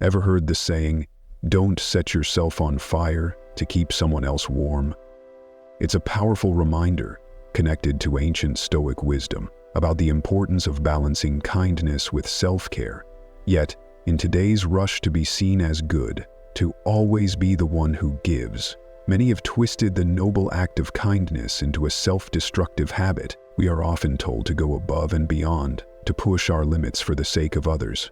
Ever heard the saying, "Don't set yourself on fire to keep someone else warm"? It's a powerful reminder, connected to ancient Stoic wisdom, about the importance of balancing kindness with self-care. Yet, in today's rush to be seen as good, to always be the one who gives, many have twisted the noble act of kindness into a self-destructive habit. We are often told to go above and beyond, to push our limits for the sake of others.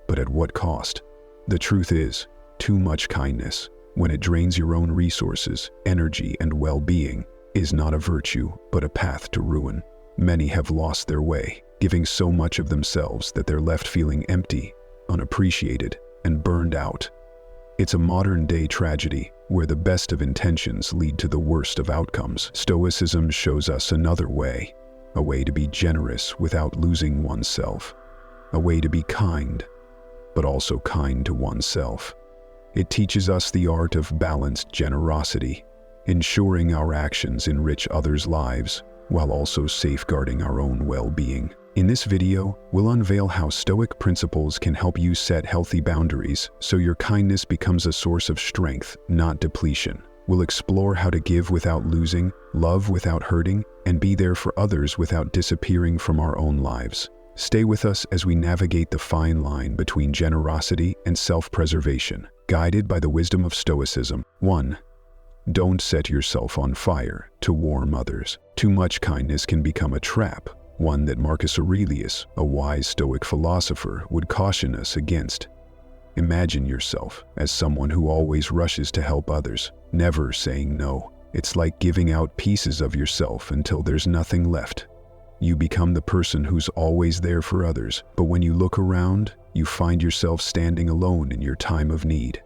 But at what cost? The truth is, too much kindness, when it drains your own resources, energy, and well-being, is not a virtue, but a path to ruin. Many have lost their way, giving so much of themselves that they're left feeling empty, unappreciated, and burned out. It's a modern-day tragedy where the best of intentions lead to the worst of outcomes. Stoicism shows us another way, a way to be generous without losing oneself, a way to be kind, but also kind to oneself. It teaches us the art of balanced generosity, ensuring our actions enrich others' lives while also safeguarding our own well-being. In this video, we'll unveil how Stoic principles can help you set healthy boundaries so your kindness becomes a source of strength, not depletion. We'll explore how to give without losing, love without hurting, and be there for others without disappearing from our own lives. Stay with us as we navigate the fine line between generosity and self-preservation, guided by the wisdom of Stoicism. 1. Don't set yourself on fire to warm others. Too much kindness can become a trap, one that Marcus Aurelius, a wise Stoic philosopher, would caution us against. Imagine yourself as someone who always rushes to help others, never saying no. It's like giving out pieces of yourself until there's nothing left. You become the person who's always there for others, but when you look around, you find yourself standing alone in your time of need.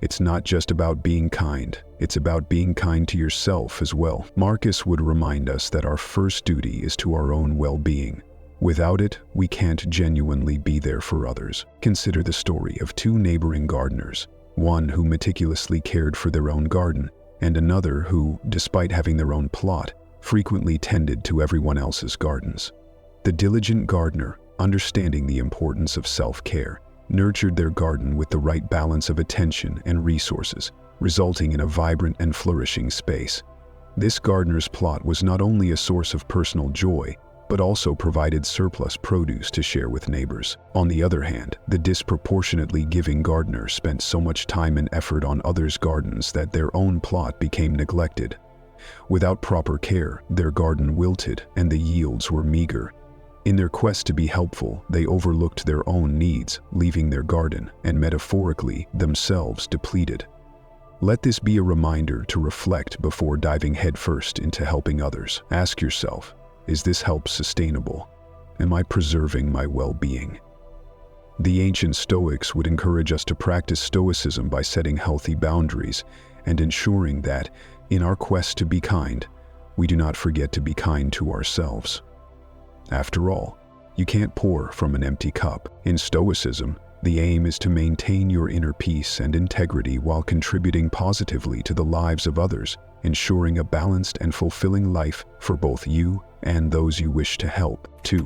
It's not just about being kind, it's about being kind to yourself as well. Marcus would remind us that our first duty is to our own well-being. Without it, we can't genuinely be there for others. Consider the story of two neighboring gardeners, one who meticulously cared for their own garden, and another who, despite having their own plot, frequently tended to everyone else's gardens. The diligent gardener, understanding the importance of self-care, nurtured their garden with the right balance of attention and resources, resulting in a vibrant and flourishing space. This gardener's plot was not only a source of personal joy, but also provided surplus produce to share with neighbors. On the other hand, the disproportionately giving gardener spent so much time and effort on others' gardens that their own plot became neglected. Without proper care, their garden wilted and the yields were meager. In their quest to be helpful, they overlooked their own needs, leaving their garden, and metaphorically, themselves depleted. Let this be a reminder to reflect before diving headfirst into helping others. Ask yourself, is this help sustainable? Am I preserving my well-being? The ancient Stoics would encourage us to practice Stoicism by setting healthy boundaries and ensuring that, in our quest to be kind, we do not forget to be kind to ourselves. After all, you can't pour from an empty cup. In Stoicism, the aim is to maintain your inner peace and integrity while contributing positively to the lives of others, ensuring a balanced and fulfilling life for both you and those you wish to help. 2.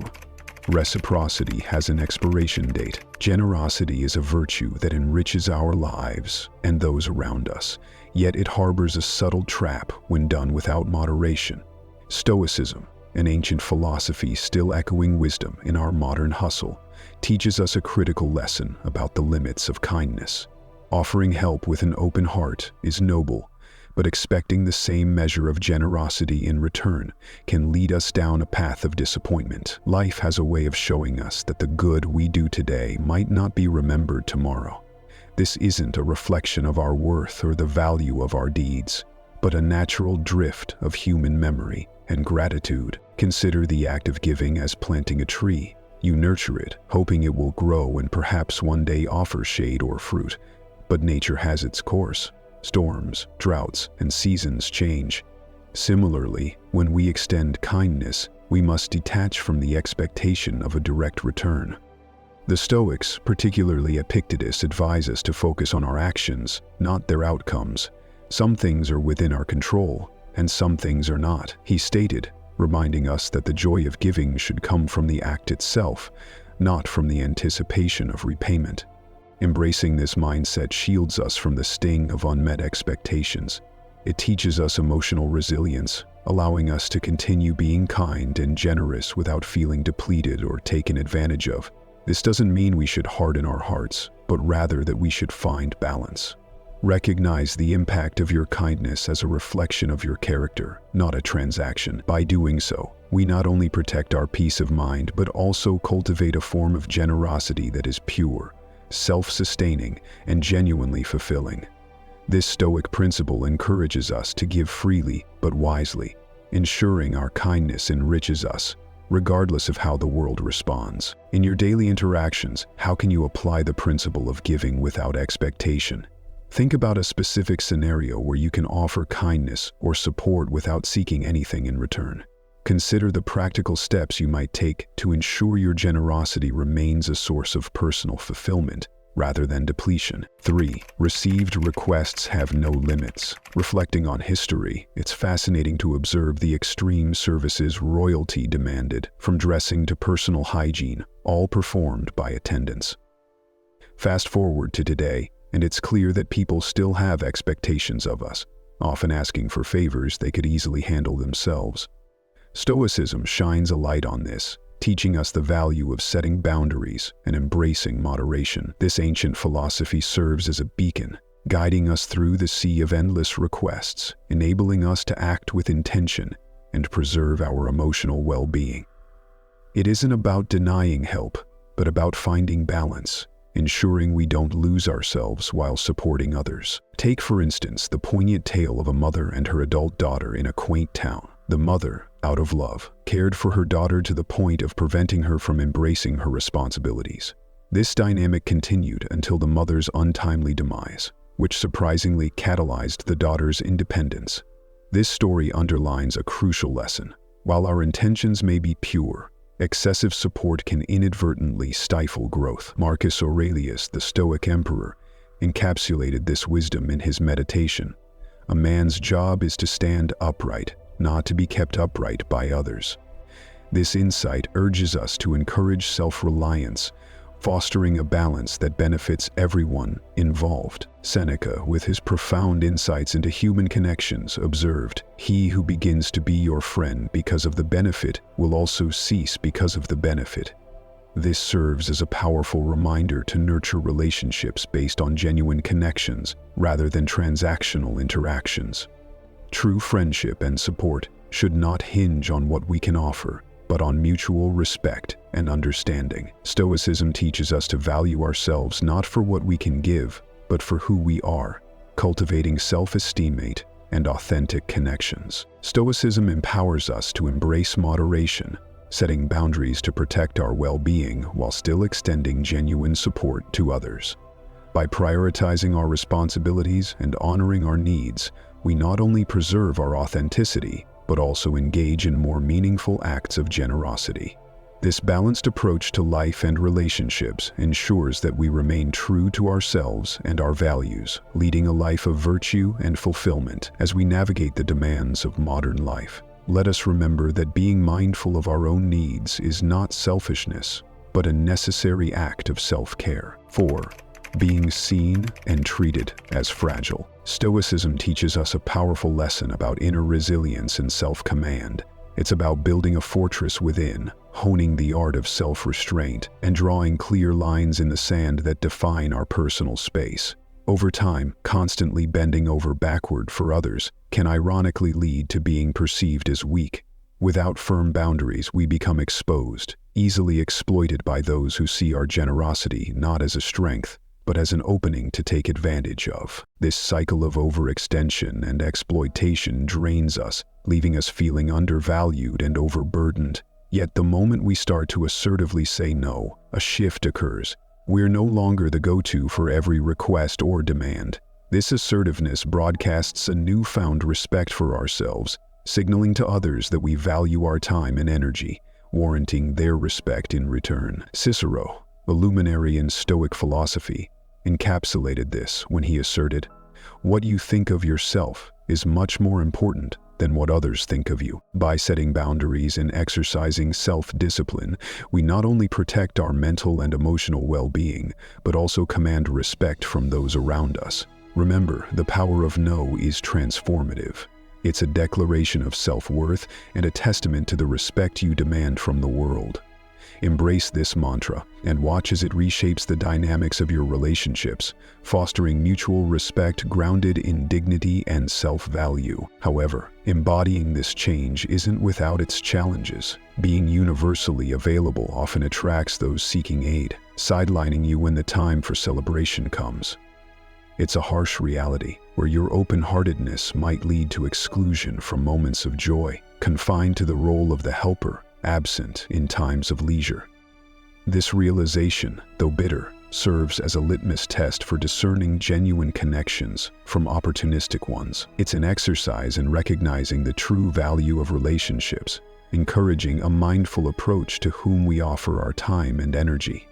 Reciprocity has an expiration date. Generosity is a virtue that enriches our lives and those around us, yet it harbors a subtle trap when done without moderation. Stoicism, an ancient philosophy still echoing wisdom in our modern hustle, teaches us a critical lesson about the limits of kindness. Offering help with an open heart is noble, but expecting the same measure of generosity in return can lead us down a path of disappointment. Life has a way of showing us that the good we do today might not be remembered tomorrow. This isn't a reflection of our worth or the value of our deeds, but a natural drift of human memory and gratitude. Consider the act of giving as planting a tree. You nurture it, hoping it will grow and perhaps one day offer shade or fruit. But nature has its course. Storms, droughts, and seasons change. Similarly, when we extend kindness, we must detach from the expectation of a direct return. The Stoics, particularly Epictetus, advise us to focus on our actions, not their outcomes. Some things are within our control, and some things are not, he stated, reminding us that the joy of giving should come from the act itself, not from the anticipation of repayment. Embracing this mindset shields us from the sting of unmet expectations. It teaches us emotional resilience, allowing us to continue being kind and generous without feeling depleted or taken advantage of. This doesn't mean we should harden our hearts, but rather that we should find balance. Recognize the impact of your kindness as a reflection of your character, not a transaction. By doing so, we not only protect our peace of mind, but also cultivate a form of generosity that is pure, self-sustaining, and genuinely fulfilling. This Stoic principle encourages us to give freely but wisely, ensuring our kindness enriches us, regardless of how the world responds. In your daily interactions, how can you apply the principle of giving without expectation? Think about a specific scenario where you can offer kindness or support without seeking anything in return. Consider the practical steps you might take to ensure your generosity remains a source of personal fulfillment rather than depletion. 3. Received requests have no limits. Reflecting on history, it's fascinating to observe the extreme services royalty demanded, from dressing to personal hygiene, all performed by attendants. Fast forward to today, and it's clear that people still have expectations of us, often asking for favors they could easily handle themselves. Stoicism shines a light on this, teaching us the value of setting boundaries and embracing moderation. This ancient philosophy serves as a beacon, guiding us through the sea of endless requests, enabling us to act with intention and preserve our emotional well-being. It isn't about denying help, but about finding balance, ensuring we don't lose ourselves while supporting others. Take, for instance, the poignant tale of a mother and her adult daughter in a quaint town. The mother, out of love, cared for her daughter to the point of preventing her from embracing her responsibilities. This dynamic continued until the mother's untimely demise, which surprisingly catalyzed the daughter's independence. This story underlines a crucial lesson. While our intentions may be pure, excessive support can inadvertently stifle growth. Marcus Aurelius, the Stoic emperor, encapsulated this wisdom in his meditation. A man's job is to stand upright, not to be kept upright by others. This insight urges us to encourage self-reliance, fostering a balance that benefits everyone involved. Seneca, with his profound insights into human connections, observed, "He who begins to be your friend because of the benefit will also cease because of the benefit." This serves as a powerful reminder to nurture relationships based on genuine connections rather than transactional interactions. True friendship and support should not hinge on what we can offer, but on mutual respect and understanding. Stoicism teaches us to value ourselves not for what we can give, but for who we are, cultivating self-esteem and authentic connections. Stoicism empowers us to embrace moderation, setting boundaries to protect our well-being while still extending genuine support to others. By prioritizing our responsibilities and honoring our needs, we not only preserve our authenticity, but also engage in more meaningful acts of generosity. This balanced approach to life and relationships ensures that we remain true to ourselves and our values, leading a life of virtue and fulfillment. As we navigate the demands of modern life, let us remember that being mindful of our own needs is not selfishness, but a necessary act of self-care. 4. Being seen and treated as fragile. Stoicism teaches us a powerful lesson about inner resilience and self-command. It's about building a fortress within, honing the art of self-restraint, and drawing clear lines in the sand that define our personal space. Over time, constantly bending over backward for others can ironically lead to being perceived as weak. Without firm boundaries, we become exposed, easily exploited by those who see our generosity not as a strength, but as an opening to take advantage of. This cycle of overextension and exploitation drains us, leaving us feeling undervalued and overburdened. Yet the moment we start to assertively say no, a shift occurs. We're no longer the go-to for every request or demand. This assertiveness broadcasts a newfound respect for ourselves, signaling to others that we value our time and energy, warranting their respect in return. Cicero, the luminary in Stoic philosophy, encapsulated this when he asserted, "What you think of yourself is much more important than what others think of you. By setting boundaries and exercising self-discipline, we not only protect our mental and emotional well-being, but also command respect from those around us. Remember, the power of no is transformative. It's a declaration of self-worth and a testament to the respect you demand from the world. Embrace this mantra and watch as it reshapes the dynamics of your relationships, fostering mutual respect grounded in dignity and self-value. However, embodying this change isn't without its challenges. Being universally available often attracts those seeking aid, sidelining you when the time for celebration comes. It's a harsh reality where your open-heartedness might lead to exclusion from moments of joy, confined to the role of the helper, absent in times of leisure. This realization, though bitter, serves as a litmus test for discerning genuine connections from opportunistic ones. It's an exercise in recognizing the true value of relationships, encouraging a mindful approach to whom we offer our time and energy.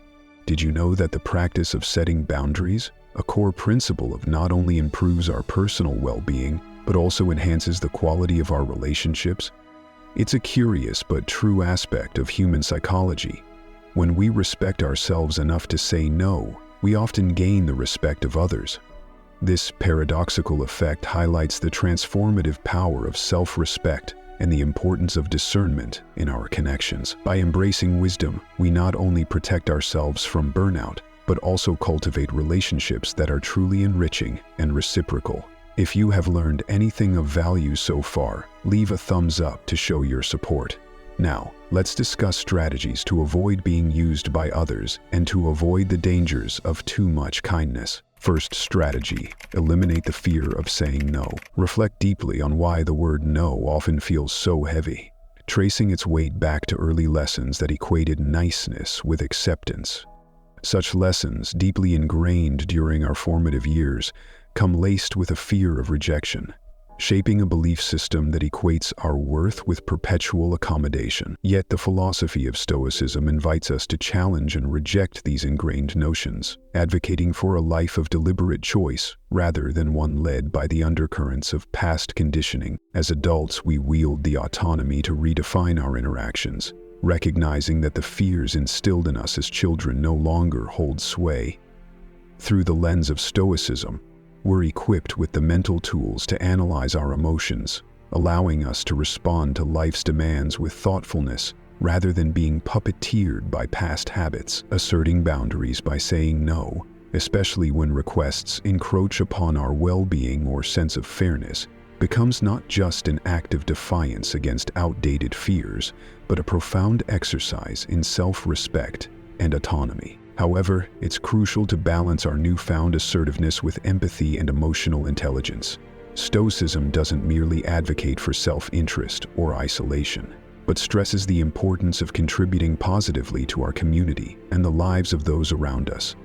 Did you know that the practice of setting boundaries, a core principle of not only improves our personal well-being, but also enhances the quality of our relationships? It's a curious but true aspect of human psychology. When we respect ourselves enough to say no, we often gain the respect of others. This paradoxical effect highlights the transformative power of self-respect and the importance of discernment in our connections. By embracing wisdom, we not only protect ourselves from burnout, but also cultivate relationships that are truly enriching and reciprocal. If you have learned anything of value so far, leave a thumbs up to show your support. Now, let's discuss strategies to avoid being used by others and to avoid the dangers of too much kindness. First strategy: eliminate the fear of saying no. Reflect deeply on why the word no often feels so heavy, tracing its weight back to early lessons that equated niceness with acceptance. Such lessons, deeply ingrained during our formative years, come laced with a fear of rejection, shaping a belief system that equates our worth with perpetual accommodation. Yet the philosophy of Stoicism invites us to challenge and reject these ingrained notions, advocating for a life of deliberate choice rather than one led by the undercurrents of past conditioning. As adults, we wield the autonomy to redefine our interactions, recognizing that the fears instilled in us as children no longer hold sway. Through the lens of Stoicism, we're equipped with the mental tools to analyze our emotions, allowing us to respond to life's demands with thoughtfulness rather than being puppeteered by past habits. Asserting boundaries by saying no, especially when requests encroach upon our well-being or sense of fairness, becomes not just an act of defiance against outdated fears, but a profound exercise in self-respect and autonomy. However, it's crucial to balance our newfound assertiveness with empathy and emotional intelligence. Stoicism doesn't merely advocate for self-interest or isolation, but stresses the importance of contributing positively to our community and the lives of those around us.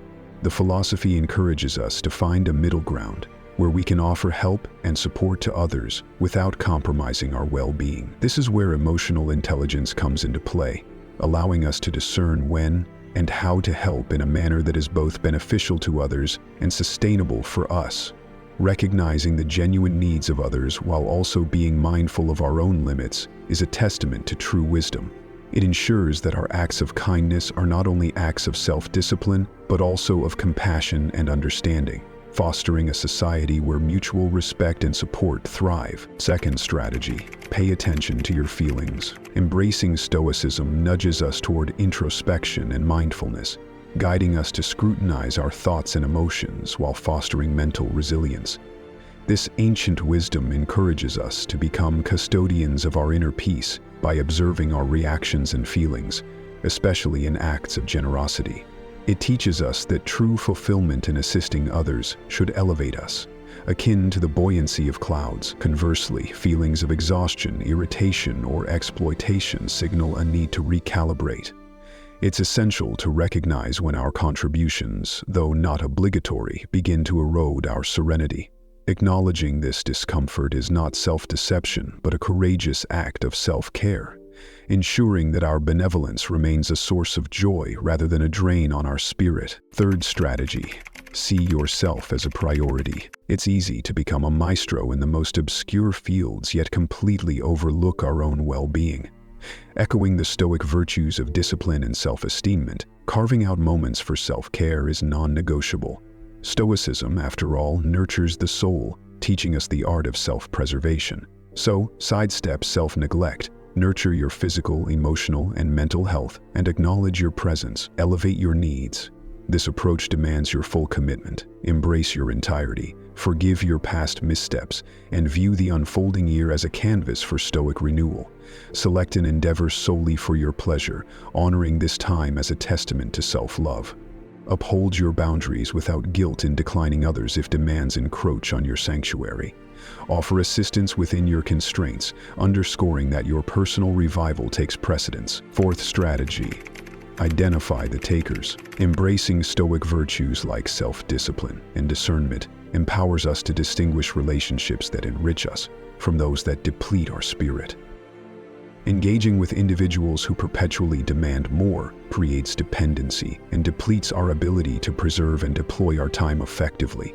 The philosophy encourages us to find a middle ground where we can offer help and support to others without compromising our well-being. This is where emotional intelligence comes into play, allowing us to discern when and how to help in a manner that is both beneficial to others and sustainable for us. Recognizing the genuine needs of others while also being mindful of our own limits is a testament to true wisdom. It ensures that our acts of kindness are not only acts of self-discipline, but also of compassion and understanding, fostering a society where mutual respect and support thrive. Second strategy: pay attention to your feelings. Embracing Stoicism nudges us toward introspection and mindfulness, guiding us to scrutinize our thoughts and emotions while fostering mental resilience. This ancient wisdom encourages us to become custodians of our inner peace by observing our reactions and feelings, especially in acts of generosity. It teaches us that true fulfillment in assisting others should elevate us, akin to the buoyancy of clouds. Conversely, feelings of exhaustion, irritation, or exploitation signal a need to recalibrate. It's essential to recognize when our contributions, though not obligatory, begin to erode our serenity. Acknowledging this discomfort is not self-deception, but a courageous act of self-care, ensuring that our benevolence remains a source of joy rather than a drain on our spirit. Third strategy, see yourself as a priority. It's easy to become a maestro in the most obscure fields, yet completely overlook our own well-being. Echoing the Stoic virtues of discipline and self-esteem, carving out moments for self-care is non-negotiable. Stoicism, after all, nurtures the soul, teaching us the art of self-preservation. So, sidestep self-neglect, nurture your physical, emotional, and mental health, and acknowledge your presence. Elevate your needs. This approach demands your full commitment. Embrace your entirety, forgive your past missteps, and view the unfolding year as a canvas for Stoic renewal. Select an endeavor solely for your pleasure, honoring this time as a testament to self-love. Uphold your boundaries without guilt in declining others if demands encroach on your sanctuary. Offer assistance within your constraints, underscoring that your personal revival takes precedence. Fourth strategy, identify the takers. Embracing Stoic virtues like self-discipline and discernment empowers us to distinguish relationships that enrich us from those that deplete our spirit. Engaging with individuals who perpetually demand more creates dependency and depletes our ability to preserve and deploy our time effectively.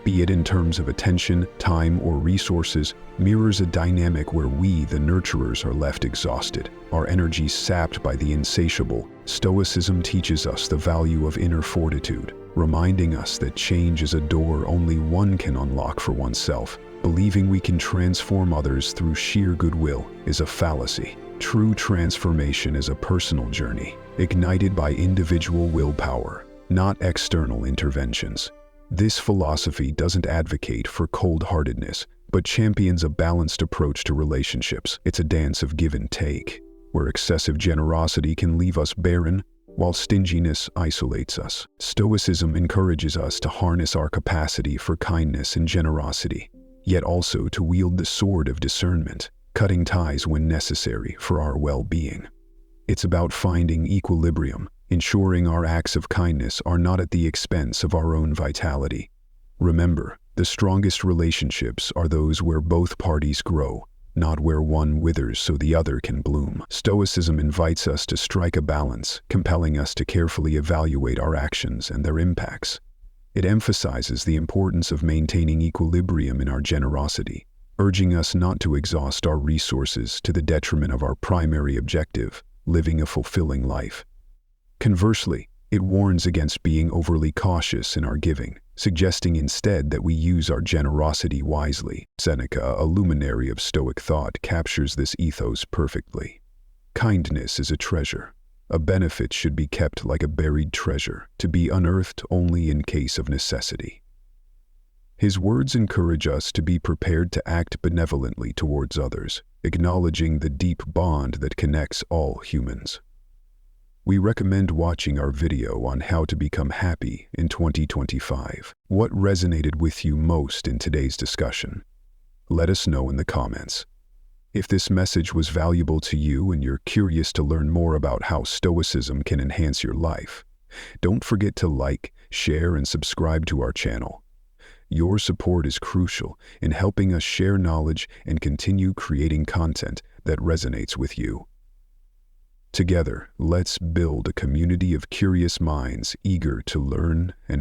Be it in terms of attention, time, or resources, mirrors a dynamic where we, the nurturers, are left exhausted, our energy sapped by the insatiable. Stoicism teaches us the value of inner fortitude, reminding us that change is a door only one can unlock for oneself. Believing we can transform others through sheer goodwill is a fallacy. True transformation is a personal journey, ignited by individual willpower, not external interventions. This philosophy doesn't advocate for cold-heartedness, but champions a balanced approach to relationships. It's a dance of give and take, where excessive generosity can leave us barren, while stinginess isolates us. Stoicism encourages us to harness our capacity for kindness and generosity, yet also to wield the sword of discernment, cutting ties when necessary for our well-being. It's about finding equilibrium, ensuring our acts of kindness are not at the expense of our own vitality. Remember, the strongest relationships are those where both parties grow, not where one withers so the other can bloom. Stoicism invites us to strike a balance, compelling us to carefully evaluate our actions and their impacts. It emphasizes the importance of maintaining equilibrium in our generosity, urging us not to exhaust our resources to the detriment of our primary objective, living a fulfilling life. Conversely, it warns against being overly cautious in our giving, suggesting instead that we use our generosity wisely. Seneca, a luminary of Stoic thought, captures this ethos perfectly. Kindness is a treasure. A benefit should be kept like a buried treasure, to be unearthed only in case of necessity. His words encourage us to be prepared to act benevolently towards others, acknowledging the deep bond that connects all humans. We recommend watching our video on how to become happy in 2025. What resonated with you most in today's discussion? Let us know in the comments. If this message was valuable to you and you're curious to learn more about how Stoicism can enhance your life, don't forget to like, share, and subscribe to our channel. Your support is crucial in helping us share knowledge and continue creating content that resonates with you. Together, let's build a community of curious minds eager to learn and grow.